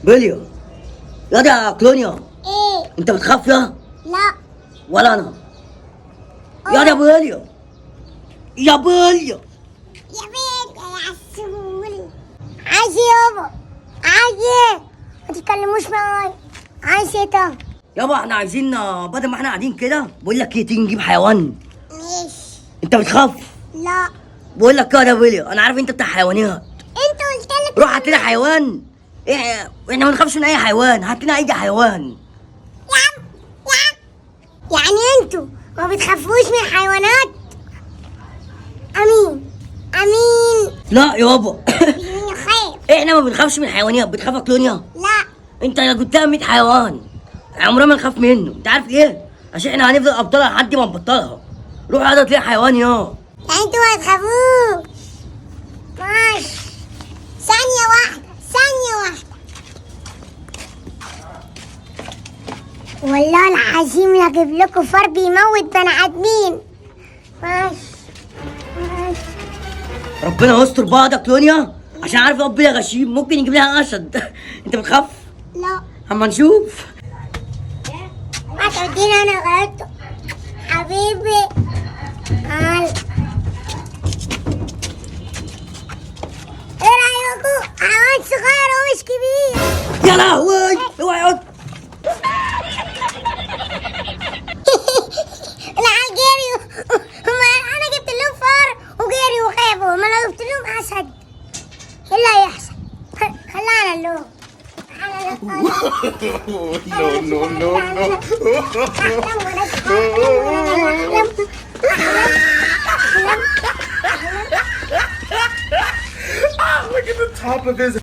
بليو. يا كلونيا، ايه؟ انت بتخاف يا؟ لا. ولا انا. يا بليو، يا بليو. يا بنت يا عسول. عايز ايه يابا؟ عايز ايه؟ ما تتكلموش معايا. عايز ايه طب؟ يابا احنا عايزين بدل ما احنا قاعدين كده، بقول لك ايه، تيجي نجيب حيوان. ماشي. انت بتخاف؟ لا. بقول لك كده يا بليو، انا عارف انت بتاع حيوانات. انت قلت لك روح هات لنا حيوان. احنا ما بنخافش من اي حيوان، هات لنا اي حيوان. يعني انتوا ما بتخافوش من الحيوانات؟ امين. امين. لا يابا. مين يخاف؟ احنا ما بنخافش من الحيوانات. بتخاف يا كلونيا؟ لا. انت لو قلتها 100 حيوان عمرنا ما نخاف منه. انت عارف ليه؟ عشان احنا هنفضل ابطالها لحد ما نبطلها. روح هذا تلاقي حيوان يا. يعني انتوا ما تخافوش. ماشي. ثانية واحدة، ثانية واحدة. والله العظيم لا اجيب لكم فار بيموت بني ادمين. ماشي. ماشي. ربنا يستر بعض يا كلونيا، عشان عارف ربنا غشيم، ممكن يجيب لها اسد. انت بتخاف؟ لا. اما نشوف. هتوديني انا غلطت حبيبي. تعال. ايه رايكم؟ حيوان صغير ومش كبير. يا لهوي، اوعى يقعد. العيال جريوا. انا جبت لهم فار وجريوا وخافوا. ما انا جبت لهم اسد. ايه اللي هيحصل؟ خلينا نلوم. No, no, no, no. Look at the top of his